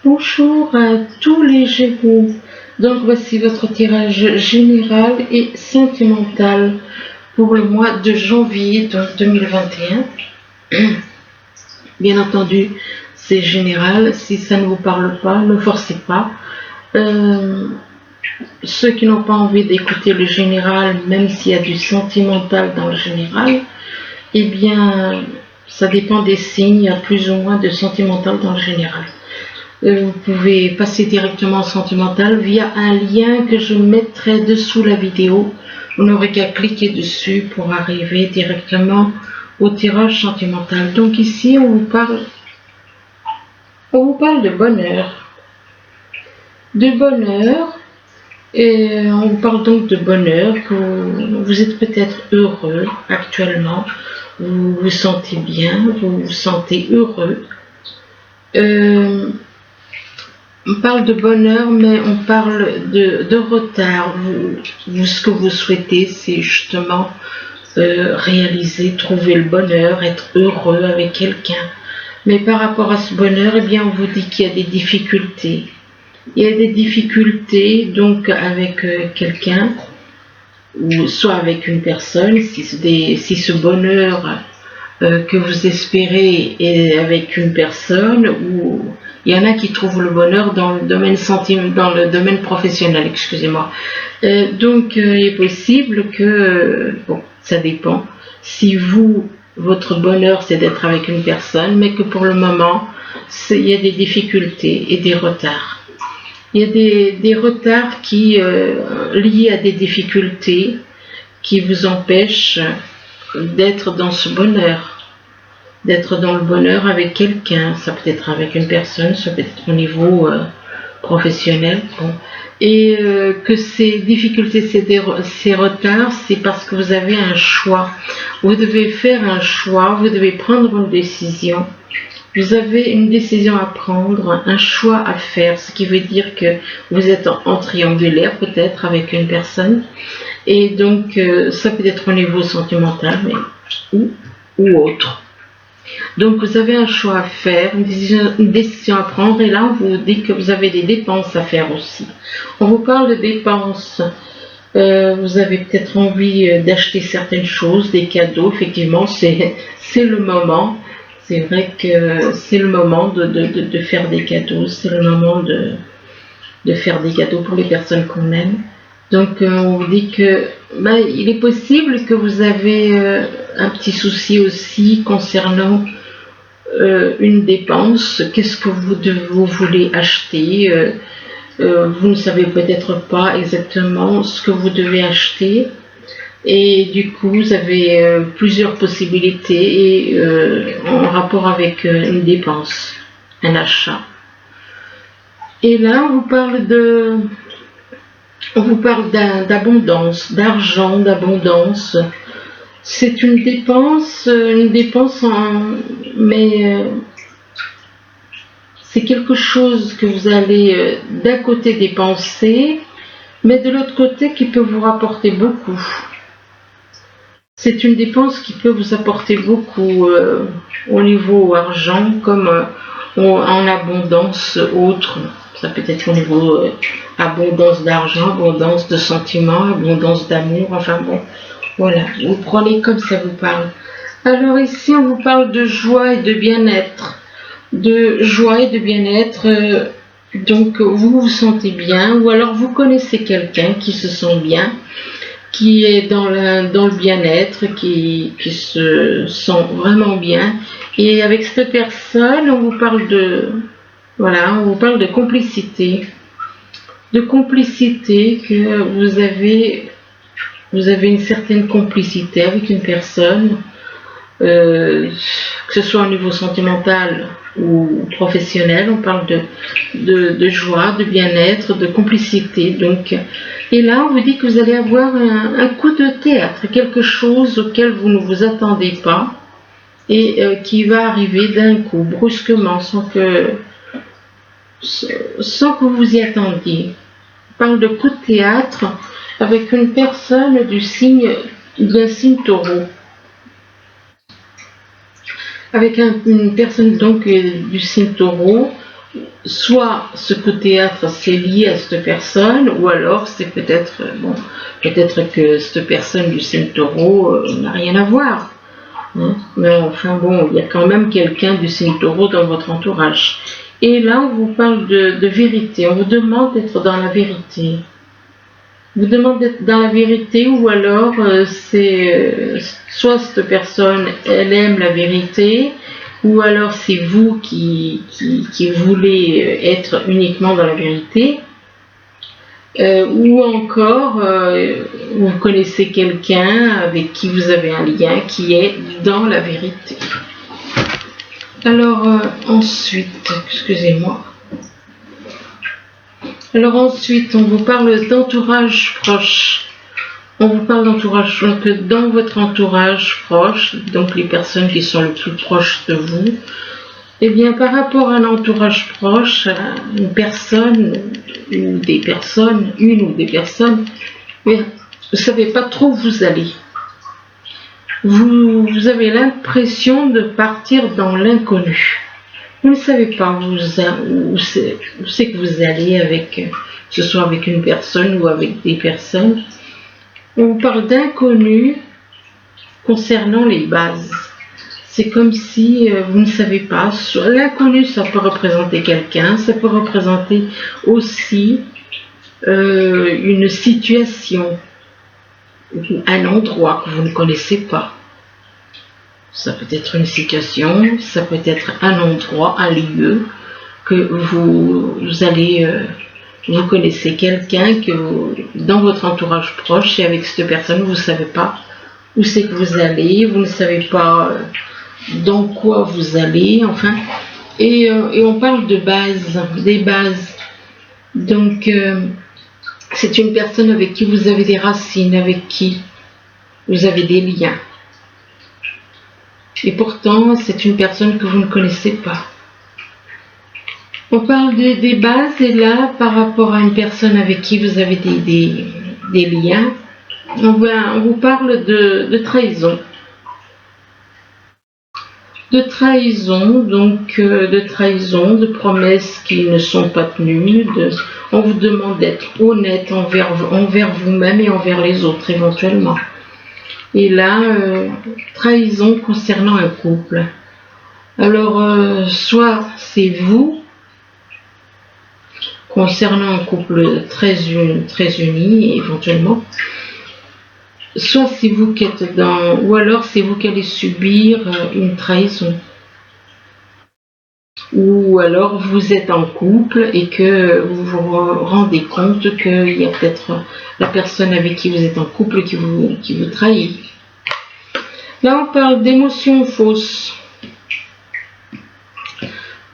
Bonjour à tous les Gémeaux. Donc voici votre tirage général et sentimental pour le mois de janvier 2021. Bien entendu, c'est général. Si ça ne vous parle pas, ne forcez pas. Ceux qui n'ont pas envie d'écouter le général, même s'il y a du sentimental dans le général, eh bien, ça dépend des signes. Il y a plus ou moins de sentimental dans le général. Vous pouvez passer directement au sentimental via un lien que je mettrai dessous la vidéo. Vous n'aurez qu'à cliquer dessus pour arriver directement au tirage sentimental. Donc ici, on vous parle de bonheur. De bonheur, et on vous parle donc de bonheur, que vous êtes peut-être heureux actuellement, vous vous sentez bien, vous vous sentez heureux. On parle de bonheur, mais on parle de retard. Ce que vous souhaitez, c'est justement réaliser, trouver le bonheur, être heureux avec quelqu'un. Mais par rapport à ce bonheur, eh bien, on vous dit qu'il y a des difficultés. Il y a des difficultés donc avec quelqu'un, ou soit avec une personne, si ce bonheur que vous espérez est avec une personne, ou il y en a qui trouvent le bonheur dans le domaine professionnel, excusez-moi. Donc il est possible que, bon, ça dépend, si votre bonheur c'est d'être avec une personne, mais que pour le moment, il y a des difficultés et des retards. Il y a des retards liés à des difficultés qui vous empêchent d'être dans ce bonheur, d'être dans le bonheur avec quelqu'un. Ça peut être avec une personne, ça peut être au niveau professionnel. Bon. Et que ces difficultés, ces retards, c'est parce que vous avez un choix. Vous devez faire un choix, vous devez prendre une décision. Vous avez une décision à prendre, un choix à faire, ce qui veut dire que vous êtes en triangulaire peut-être avec une personne. Et donc, ça peut être au niveau sentimental, mais ou autre. Donc, vous avez un choix à faire, une décision à prendre, et là, on vous dit que vous avez des dépenses à faire aussi. On vous parle de dépenses. Vous avez peut-être envie d'acheter certaines choses, des cadeaux. Effectivement, c'est le moment. C'est vrai que c'est le moment de faire des cadeaux. C'est le moment de faire des cadeaux pour les personnes qu'on aime. Donc on vous dit que il est possible que vous avez un petit souci aussi concernant une dépense. Qu'est-ce que vous voulez acheter, vous ne savez peut-être pas exactement ce que vous devez acheter, et du coup vous avez plusieurs possibilités en rapport avec une dépense, un achat. Et là on vous parle d'abondance, d'argent, d'abondance. C'est une dépense, mais c'est quelque chose que vous allez d'un côté dépenser, mais de l'autre côté qui peut vous rapporter beaucoup. C'est une dépense qui peut vous apporter beaucoup au niveau argent, comme en abondance autre. Ça peut être au niveau abondance d'argent, abondance de sentiments, abondance d'amour, enfin bon, voilà, vous prenez comme ça vous parle. Alors ici, on vous parle de joie et de bien-être. De joie et de bien-être, donc vous vous sentez bien, ou alors vous connaissez quelqu'un qui se sent bien, qui est dans le bien-être, qui se sent vraiment bien, et avec cette personne, on vous parle de complicité, que vous avez une certaine complicité avec une personne, que ce soit au niveau sentimental ou professionnel. On parle de joie, de bien-être, de complicité. Donc, et là, on vous dit que vous allez avoir un coup de théâtre, quelque chose auquel vous ne vous attendez pas, et qui va arriver d'un coup, brusquement, sans que vous vous y attendiez. On parle de coup de théâtre avec une personne d'un signe taureau. Avec une personne donc du signe taureau, soit ce côté théâtre c'est lié à cette personne, ou alors c'est peut-être, bon, peut-être que cette personne du signe taureau n'a rien à voir. Hein. Mais enfin bon, il y a quand même quelqu'un du signe taureau dans votre entourage. Et là, on vous parle de vérité, on vous demande d'être dans la vérité. On vous demande d'être dans la vérité, ou alors soit cette personne, elle aime la vérité, ou alors c'est vous qui voulez être uniquement dans la vérité, ou encore vous connaissez quelqu'un avec qui vous avez un lien qui est dans la vérité. Alors ensuite, excusez-moi. Alors ensuite, on vous parle d'entourage proche. On vous parle d'entourage, donc dans votre entourage proche, donc les personnes qui sont le plus proches de vous, eh bien par rapport à un entourage proche, une personne ou des personnes, une ou des personnes, vous ne savez pas trop où vous allez. Vous avez l'impression de partir dans l'inconnu. Vous ne savez pas où c'est que vous allez avec, que ce soit avec une personne ou avec des personnes. On vous parle d'inconnu concernant les bases. C'est comme si vous ne savez pas. L'inconnu, ça peut représenter quelqu'un, ça peut représenter aussi une situation, un endroit que vous ne connaissez pas. Ça peut être une situation, ça peut être un endroit, un lieu que vous allez... vous connaissez quelqu'un dans votre entourage proche et avec cette personne, vous ne savez pas où c'est que vous allez, vous ne savez pas dans quoi vous allez, enfin. Et on parle de base, des bases. Donc, c'est une personne avec qui vous avez des racines, avec qui vous avez des liens. Et pourtant, c'est une personne que vous ne connaissez pas. On parle des bases, et là, par rapport à une personne avec qui vous avez des liens, on vous parle de trahison. De trahison, donc de trahison, de promesses qui ne sont pas tenues. On vous demande d'être honnête envers vous-même et envers les autres éventuellement. Et là, trahison concernant un couple. Alors, soit c'est vous, concernant un couple très uni éventuellement, soit c'est vous qui êtes dans, ou alors c'est vous qui allez subir une trahison, ou alors vous êtes en couple et que vous vous rendez compte qu'il y a peut-être la personne avec qui vous êtes en couple qui vous trahit. Là on parle d'émotions fausses.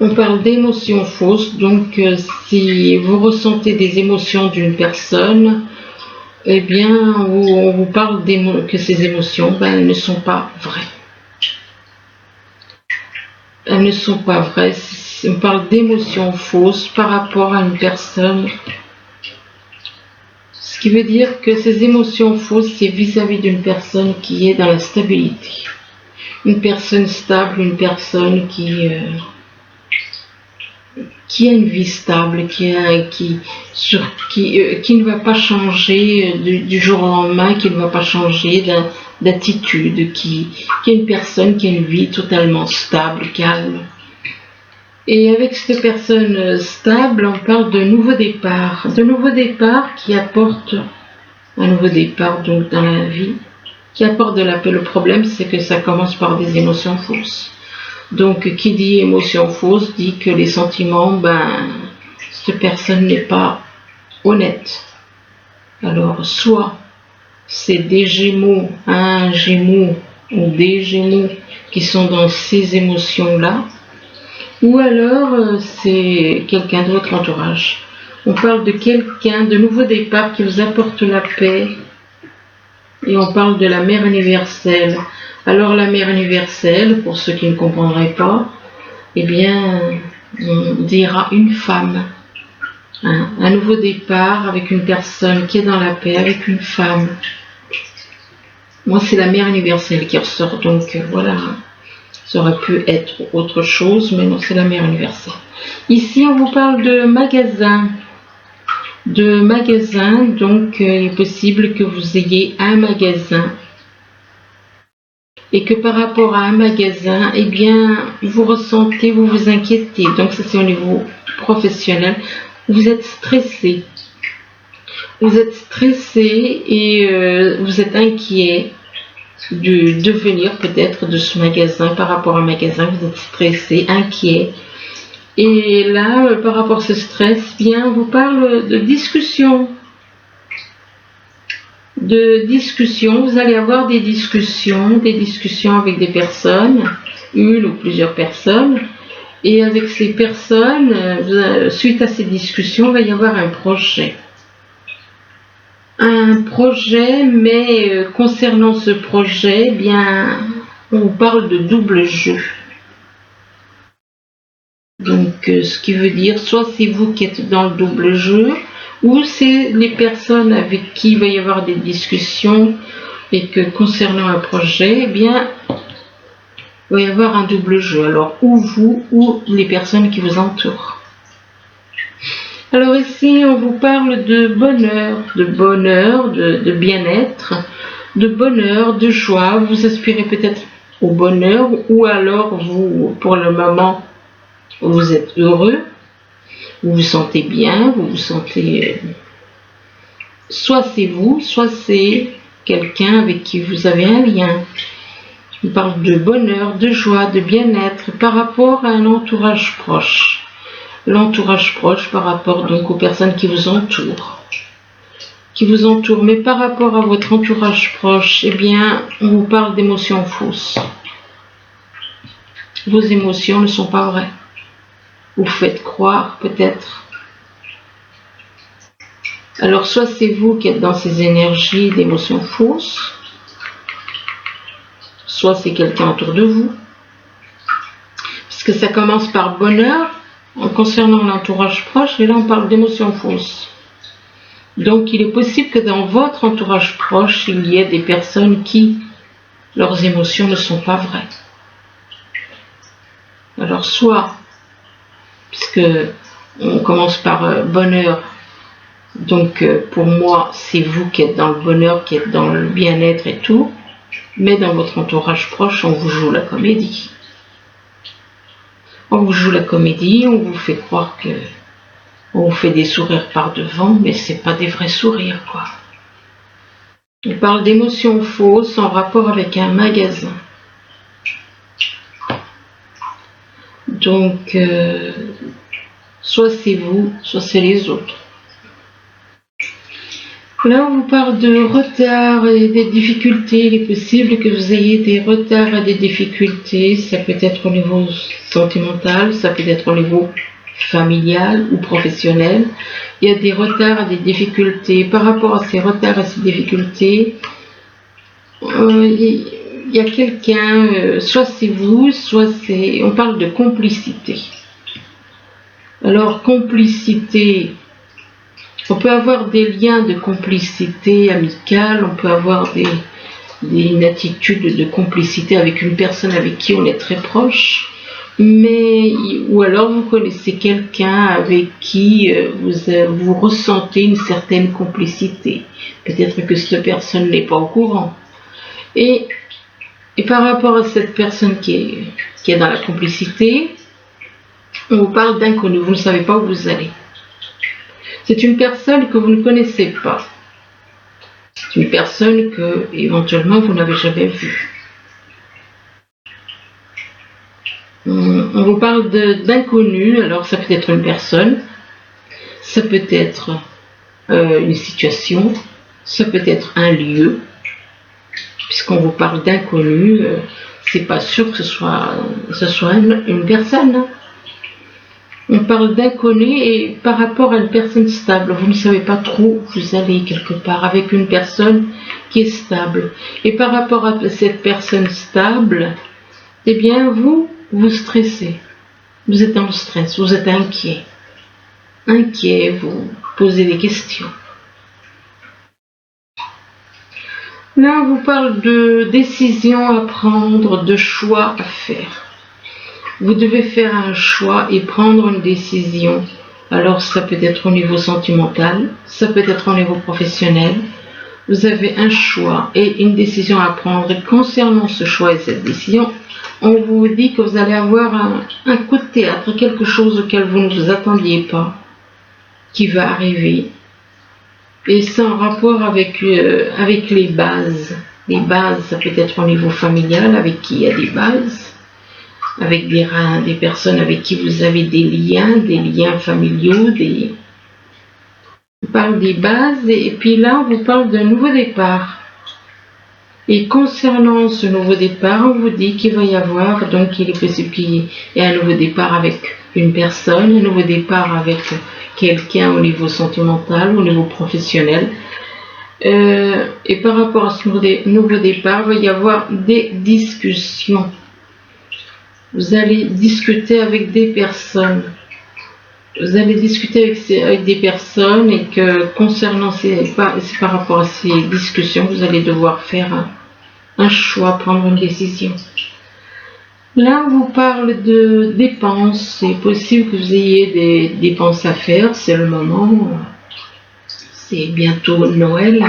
On parle d'émotions fausses, donc si vous ressentez des émotions d'une personne, eh bien, on vous parle que ces émotions, elles ne sont pas vraies. Elles ne sont pas vraies. On parle d'émotions fausses par rapport à une personne. Ce qui veut dire que ces émotions fausses, c'est vis-à-vis d'une personne qui est dans la stabilité. Une personne stable, une personne qui a une vie stable, qui ne va pas changer du jour au lendemain, qui ne va pas changer d'attitude, qui est une personne qui a une vie totalement stable, calme. Et avec cette personne stable, on parle de nouveau départ qui apporte un nouveau départ donc dans la vie, qui apporte de la paix. Le problème, c'est que ça commence par des émotions fausses. Donc, qui dit émotion fausse dit que les sentiments, cette personne n'est pas honnête. Alors, soit c'est des Gémeaux, un Gémeaux ou des Gémeaux qui sont dans ces émotions-là, ou alors c'est quelqu'un de votre entourage. On parle de quelqu'un, de nouveau départ qui vous apporte la paix, et on parle de la mère universelle. Alors la mère universelle, pour ceux qui ne comprendraient pas, eh bien, on dira une femme. Un nouveau départ avec une personne qui est dans la paix, avec une femme. Moi, c'est la mère universelle qui ressort, donc voilà. Ça aurait pu être autre chose, mais non, c'est la mère universelle. Ici, on vous parle de magasin. Donc il est possible que vous ayez un magasin et que par rapport à un magasin, eh bien, vous ressentez, vous vous inquiétez. Donc ça, c'est au niveau professionnel. Vous êtes stressé. Vous êtes stressé et vous êtes inquiet du devenir peut-être de ce magasin. Par rapport à un magasin, vous êtes stressé, inquiet. Et là, par rapport à ce stress, bien, on vous parle de discussion. Vous allez avoir des discussions avec des personnes, une ou plusieurs personnes, et avec ces personnes, suite à ces discussions, il va y avoir un projet. Mais concernant ce projet, eh bien, on vous parle de double jeu. Donc, ce qui veut dire, soit c'est vous qui êtes dans le double jeu, ou c'est les personnes avec qui il va y avoir des discussions et que concernant un projet, eh bien, il va y avoir un double jeu. Alors, ou vous, ou les personnes qui vous entourent. Alors ici, on vous parle de bonheur, de bien-être, de bonheur, de joie. Vous aspirez peut-être au bonheur, ou alors vous, pour le moment, vous êtes heureux, vous vous sentez bien, vous vous sentez... Soit c'est vous, soit c'est quelqu'un avec qui vous avez un lien. On parle de bonheur, de joie, de bien-être par rapport à un entourage proche. L'entourage proche par rapport donc aux personnes qui vous entourent. Mais par rapport à votre entourage proche, eh bien, on vous parle d'émotions fausses. Vos émotions ne sont pas vraies. Vous faites croire peut-être. Alors soit c'est vous qui êtes dans ces énergies d'émotions fausses, soit c'est quelqu'un autour de vous. Puisque ça commence par bonheur, en concernant l'entourage proche, et là on parle d'émotions fausses. Donc il est possible que dans votre entourage proche, il y ait des personnes qui, leurs émotions ne sont pas vraies. Alors soit, puisque on commence par bonheur, donc pour moi c'est vous qui êtes dans le bonheur, qui êtes dans le bien-être et tout, mais dans votre entourage proche on vous joue la comédie. On vous joue la comédie, on vous fait croire que on vous fait des sourires par devant, mais c'est pas des vrais sourires quoi. On parle d'émotions fausses en rapport avec un magasin. Donc soit c'est vous, soit c'est les autres. Là, on vous parle de retard et des difficultés. Il est possible que vous ayez des retards et des difficultés. Ça peut être au niveau sentimental, ça peut être au niveau familial ou professionnel. Il y a des retards et des difficultés. Par rapport à ces retards et ces difficultés, il y a quelqu'un, soit c'est vous, soit c'est... On parle de complicité. Alors, complicité... On peut avoir des liens de complicité amicale, on peut avoir une attitude de complicité avec une personne avec qui on est très proche, ou alors vous connaissez quelqu'un avec qui vous ressentez une certaine complicité. Peut-être que cette personne n'est pas au courant. Et par rapport à cette personne qui est dans la complicité, on vous parle d'inconnu, vous ne savez pas où vous allez. C'est une personne que vous ne connaissez pas. C'est une personne que, éventuellement, vous n'avez jamais vue. On vous parle d'inconnu, alors ça peut être une personne, ça peut être une situation, ça peut être un lieu, puisqu'on vous parle d'inconnu, c'est pas sûr que ce soit une personne. Hein. On parle d'inconnu et par rapport à une personne stable, vous ne savez pas trop où vous allez quelque part avec une personne qui est stable. Et par rapport à cette personne stable, eh bien vous stressez. Vous êtes dans le stress, vous êtes inquiet. Vous posez des questions. Là, on vous parle de décisions à prendre, de choix à faire. Vous devez faire un choix et prendre une décision. Alors, ça peut être au niveau sentimental, ça peut être au niveau professionnel. Vous avez un choix et une décision à prendre. Et concernant ce choix et cette décision, on vous dit que vous allez avoir un coup de théâtre, quelque chose auquel vous ne vous attendiez pas, qui va arriver. Et c'est en rapport avec les bases. Les bases, ça peut être au niveau familial, avec qui il y a des bases, avec des personnes avec qui vous avez des liens familiaux, on parle des bases, et puis là, on vous parle d'un nouveau départ. Et concernant ce nouveau départ, on vous dit qu'il va y avoir, donc il est possible qu'il y ait un nouveau départ avec une personne, un nouveau départ avec quelqu'un au niveau sentimental, au niveau professionnel. Et par rapport à ce nouveau départ, il va y avoir des discussions. Vous allez discuter avec des personnes. Vous allez discuter avec des personnes et que concernant par rapport à ces discussions, vous allez devoir faire un choix, prendre une décision. Là, on vous parle de dépenses. C'est possible que vous ayez des dépenses à faire. C'est le moment. C'est bientôt Noël.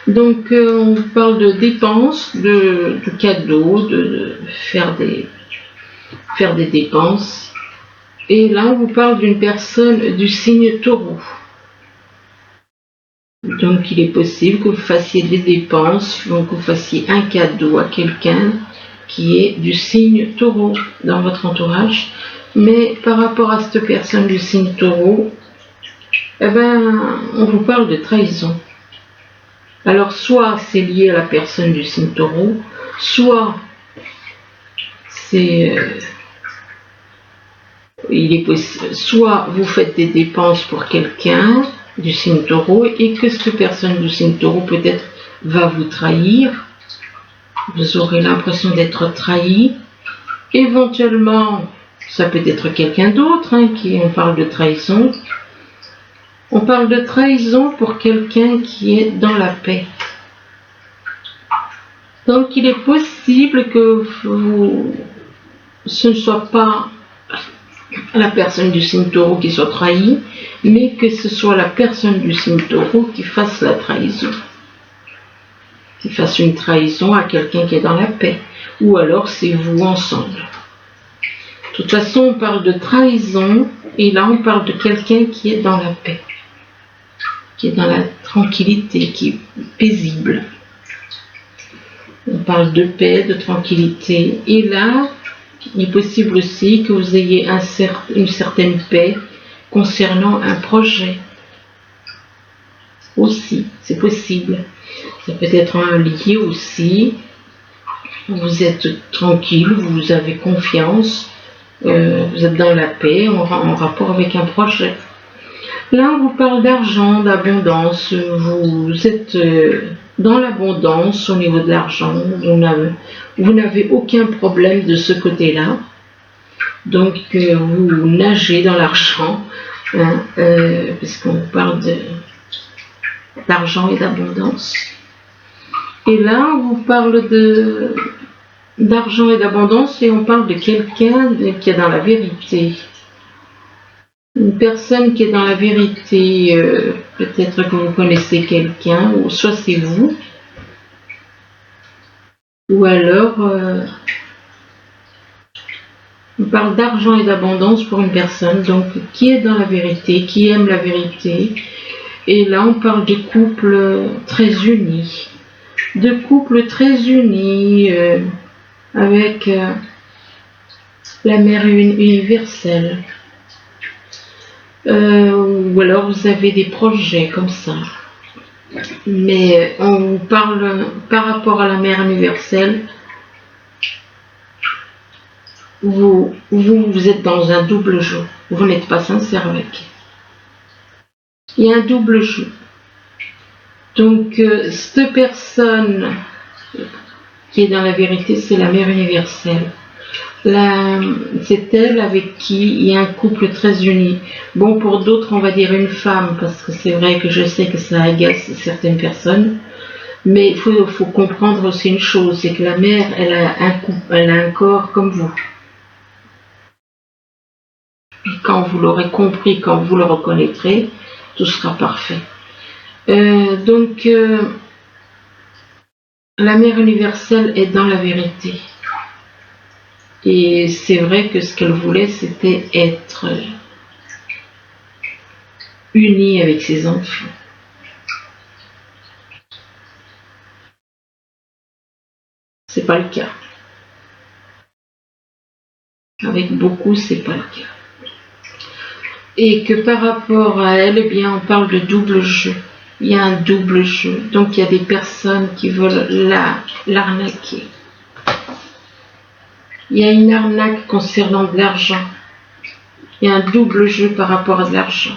Donc, on vous parle de dépenses, de cadeaux, de faire des dépenses. Et là, on vous parle d'une personne du signe Taureau. Donc, il est possible que vous fassiez des dépenses, donc que vous fassiez un cadeau à quelqu'un qui est du signe Taureau dans votre entourage. Mais par rapport à cette personne du signe Taureau, on vous parle de trahison. Alors, soit c'est lié à la personne du signe Taureau, soit soit vous faites des dépenses pour quelqu'un du signe Taureau et que cette personne du signe Taureau peut-être va vous trahir. Vous aurez l'impression d'être trahi. Éventuellement, ça peut être quelqu'un d'autre, on parle de trahison. On parle de trahison pour quelqu'un qui est dans la paix. Donc il est possible que ce ne soit pas la personne du signe Taureau qui soit trahie, mais que ce soit la personne du signe Taureau qui fasse la trahison. Qui fasse une trahison à quelqu'un qui est dans la paix. Ou alors c'est vous ensemble. De toute façon, on parle de trahison, et là on parle de quelqu'un qui est dans la paix. Qui est dans la tranquillité, qui est paisible. On parle de paix, de tranquillité. Et là, il est possible aussi que vous ayez une certaine paix concernant un projet. Aussi, c'est possible. Ça peut être un lié aussi. Vous êtes tranquille, vous avez confiance, vous êtes dans la paix en rapport avec un projet. Là, on vous parle d'argent, d'abondance. Vous êtes dans l'abondance au niveau de l'argent. Vous n'avez aucun problème de ce côté-là. Donc, vous nagez dans l'argent, puisqu'on parle d'argent et d'abondance. Et là, on vous parle d'argent et d'abondance et on parle de quelqu'un qui est dans la vérité. Une personne qui est dans la vérité, peut-être que vous connaissez quelqu'un, ou soit c'est vous, ou alors on parle d'argent et d'abondance pour une personne donc qui est dans la vérité, qui aime la vérité. Et là on parle de couples très unis, avec la mère universelle. Ou alors vous avez des projets comme ça. Mais on vous parle par rapport à la mère universelle, vous êtes dans un double jeu. Vous n'êtes pas sincère avec. Il y a un double jeu. Donc cette personne qui est dans la vérité, c'est la mère universelle. C'est elle avec qui il y a un couple très uni. Bon, pour d'autres, on va dire une femme, parce que c'est vrai que je sais que ça agace certaines personnes. Mais il faut comprendre aussi une chose, c'est que la mère, elle a un corps comme vous. Et quand vous l'aurez compris, quand vous le reconnaîtrez, tout sera parfait. Donc, la mère universelle est dans la vérité. Et c'est vrai que ce qu'elle voulait, c'était être unie avec ses enfants. C'est pas le cas. Avec beaucoup, c'est pas le cas. Et que par rapport à elle, eh bien, on parle de double jeu. Il y a un double jeu. Donc, il y a des personnes qui veulent l'arnaquer. Il y a une arnaque concernant de l'argent. Il y a un double jeu par rapport à de l'argent.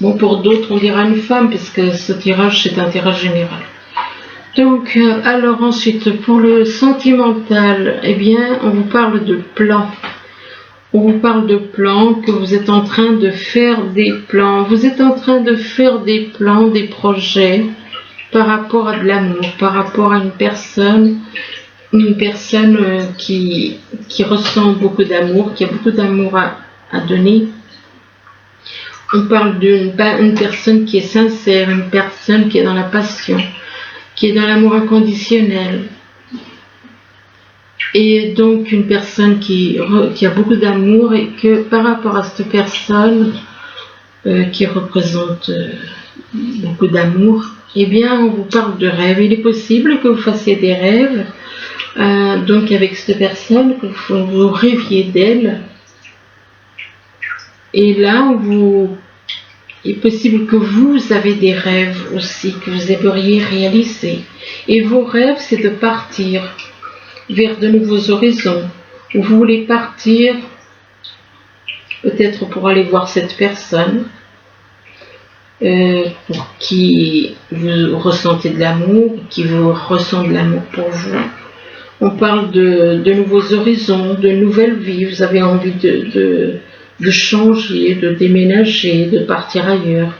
Bon, pour d'autres, on dira une femme, parce que ce tirage, c'est un tirage général. Donc, alors ensuite, pour le sentimental, eh bien, on vous parle de plans. On vous parle de plans, que vous êtes en train de faire des plans. Vous êtes en train de faire des plans, des projets, par rapport à de l'amour, par rapport à une personne qui ressent beaucoup d'amour, qui a beaucoup d'amour à donner. On parle d'une personne qui est sincère, une personne qui est dans la passion, qui est dans l'amour inconditionnel. Et donc une personne qui a beaucoup d'amour et que par rapport à cette personne qui représente beaucoup d'amour, eh bien on vous parle de rêves. Il est possible que vous fassiez des rêves, donc avec cette personne, que vous rêviez d'elle. Et là, il est possible que vous avez des rêves aussi, que vous aimeriez réaliser. Et vos rêves, c'est de partir vers de nouveaux horizons. Vous voulez partir peut-être pour aller voir cette personne pour qui vous ressentez de l'amour, qui vous ressent de l'amour pour vous. On parle de nouveaux horizons, de nouvelles vies. Vous avez envie de changer, de déménager, de partir ailleurs.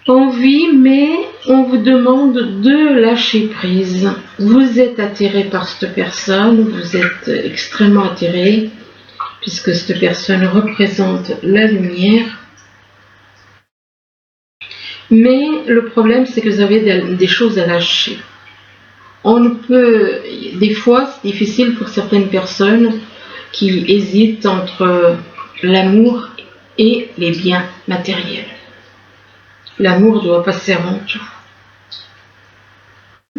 Envie, mais on vous demande de lâcher prise. Vous êtes attiré par cette personne, vous êtes extrêmement attiré, puisque cette personne représente la lumière. Mais le problème, c'est que vous avez des choses à lâcher. Des fois, c'est difficile pour certaines personnes qui hésitent entre l'amour et les biens matériels. L'amour doit passer avant tout.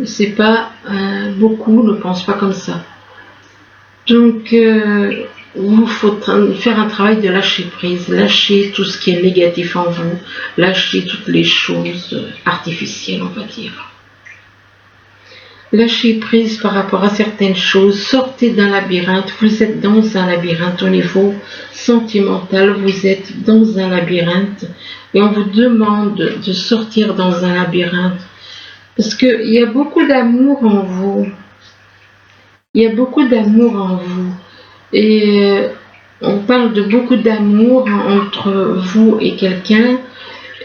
C'est pas beaucoup ne pensent pas comme ça. Donc, il faut faire un travail de lâcher prise, lâcher tout ce qui est négatif en vous, lâcher toutes les choses artificielles, on va dire. Lâchez prise par rapport à certaines choses, sortez d'un labyrinthe, vous êtes dans un labyrinthe au niveau sentimental, vous êtes dans un labyrinthe et on vous demande de sortir dans un labyrinthe parce qu'il y a beaucoup d'amour en vous, il y a beaucoup d'amour en vous et on parle de beaucoup d'amour entre vous et quelqu'un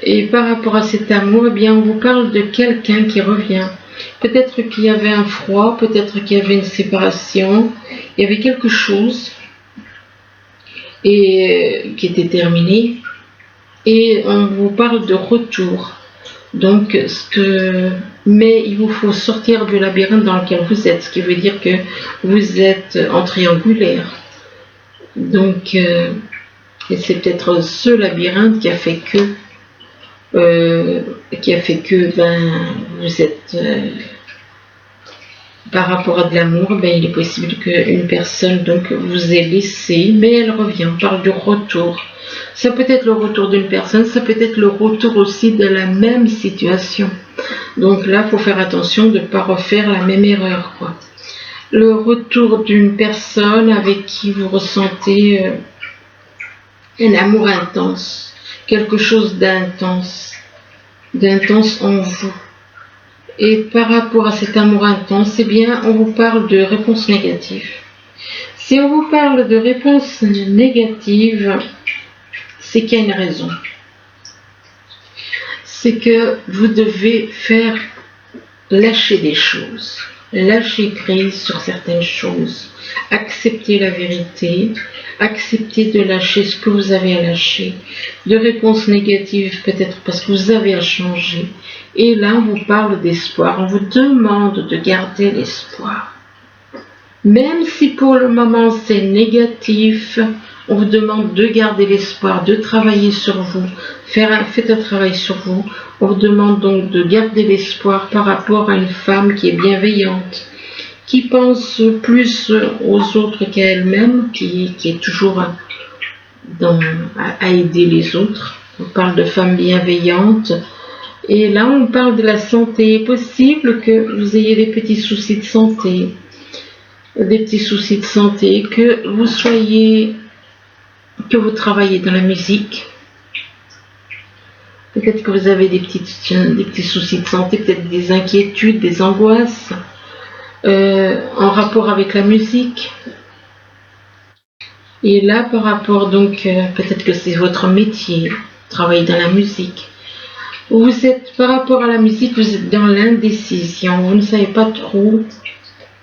et par rapport à cet amour, eh bien on vous parle de quelqu'un qui revient. Peut-être qu'il y avait un froid, peut-être qu'il y avait une séparation, il y avait quelque chose et qui était terminé. Et on vous parle de retour. Donc, mais il vous faut sortir du labyrinthe dans lequel vous êtes, ce qui veut dire que vous êtes en triangulaire. Donc, et c'est peut-être ce labyrinthe qui a fait que vous êtes par rapport à de l'amour, il est possible qu'une personne donc vous ait laissé, mais elle revient. On parle du retour. Ça peut être le retour d'une personne, ça peut être le retour aussi de la même situation. Donc là, il faut faire attention de ne pas refaire la même erreur, quoi. Le retour d'une personne avec qui vous ressentez un amour intense, quelque chose d'intense en vous. Et par rapport à cet amour intense, eh bien, on vous parle de réponses négatives. Si on vous parle de réponses négatives, c'est qu'il y a une raison. c'est que vous devez faire lâcher des choses, lâcher prise sur certaines choses, accepter la vérité, accepter de lâcher ce que vous avez à lâcher, de réponses négatives peut-être parce que vous avez à changer. Et là, on vous parle d'espoir, on vous demande de garder l'espoir. Même si pour le moment c'est négatif, on vous demande de garder l'espoir, de travailler sur vous, faites un travail sur vous. On vous demande donc de garder l'espoir par rapport à une femme qui est bienveillante, qui pense plus aux autres qu'à elle-même, qui est toujours à aider les autres. On parle de femme bienveillante. Et là, on parle de la santé. Il est possible que vous ayez des petits soucis de santé, que vous travaillez dans la musique. Peut-être que vous avez des petits soucis de santé, peut-être des inquiétudes, des angoisses en rapport avec la musique. Et là, par rapport donc, peut-être que c'est votre métier, travailler dans la musique. Vous êtes, par rapport à la musique, vous êtes dans l'indécision, vous ne savez pas trop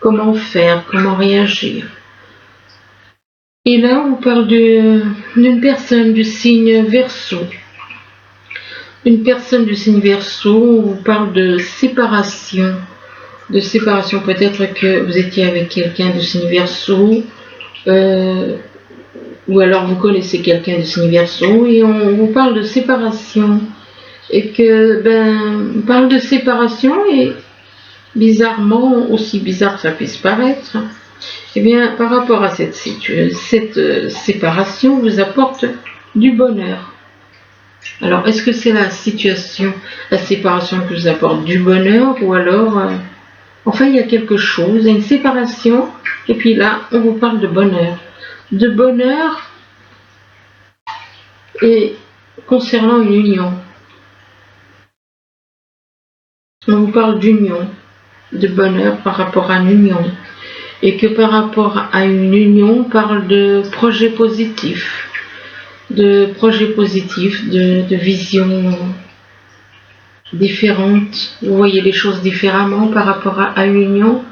comment faire, comment réagir. Et là, on vous parle d'une personne du signe Verseau. Une personne du signe Verseau, on vous parle de séparation. De séparation, peut-être que vous étiez avec quelqu'un du signe Verseau, ou alors vous connaissez quelqu'un du signe Verseau, et on vous parle de séparation. Et que, on parle de séparation, et bizarrement, aussi bizarre que ça puisse paraître, eh bien, par rapport à cette séparation, vous apporte du bonheur. Alors, est-ce que c'est la séparation qui vous apporte du bonheur, ou alors, enfin, il y a quelque chose, une séparation, et puis là, on vous parle de bonheur. De bonheur, et concernant une union. On vous parle d'union, de bonheur par rapport à une union. Et que par rapport à une union, on parle de projets positifs, de visions différentes. Vous voyez les choses différemment par rapport à une union.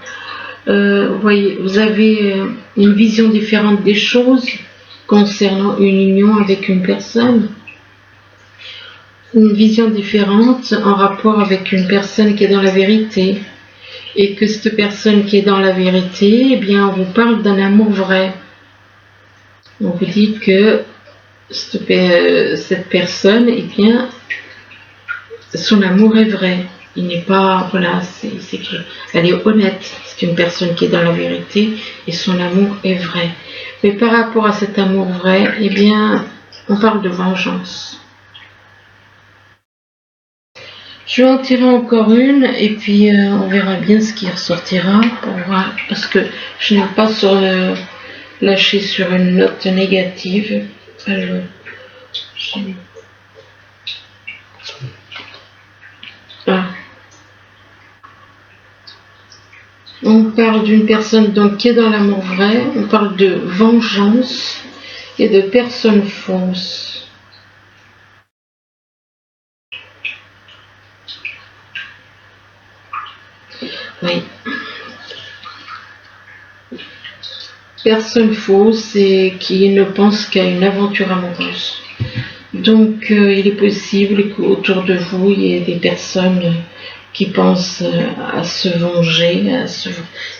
Vous avez une vision différente des choses concernant une union avec une personne. Une vision différente en rapport avec une personne qui est dans la vérité. Et que cette personne qui est dans la vérité, eh bien, on vous parle d'un amour vrai. On vous dit que cette personne, eh bien, son amour est vrai. Il n'est pas, voilà, elle est honnête. C'est une personne qui est dans la vérité et son amour est vrai. Mais par rapport à cet amour vrai, eh bien, on parle de vengeance. Je vais en tirer encore une et puis on verra bien ce qui ressortira pour voir, parce que je n'ai pas lâché sur une note négative. Alors, on parle d'une personne donc qui est dans l'amour vrai, on parle de vengeance et de personnes fausses. Oui. Personne fausse et qui ne pense qu'à une aventure amoureuse. Donc il est possible qu'autour de vous, il y ait des personnes qui pensent à se venger,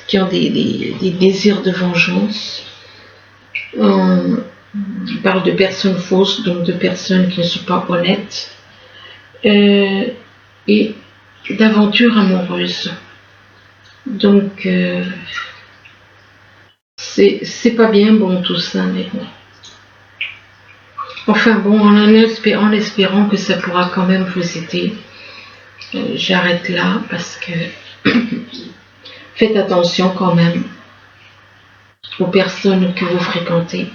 qui ont des désirs de vengeance. On parle de personnes fausses, donc de personnes qui ne sont pas honnêtes, et d'aventures amoureuses. Donc, c'est pas bien bon tout ça, mais bon. Enfin bon, en espérant que ça pourra quand même vous aider. J'arrête là parce que faites attention quand même aux personnes que vous fréquentez,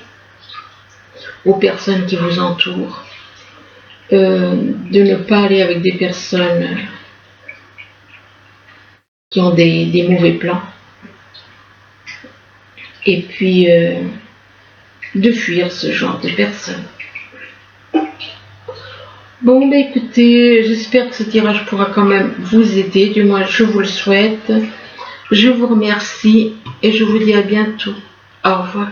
aux personnes qui vous entourent, de ne pas aller avec des personnes qui ont des mauvais plans, et puis de fuir ce genre de personnes. Bon, bah écoutez, j'espère que ce tirage pourra quand même vous aider, du moins je vous le souhaite. Je vous remercie et je vous dis à bientôt. Au revoir.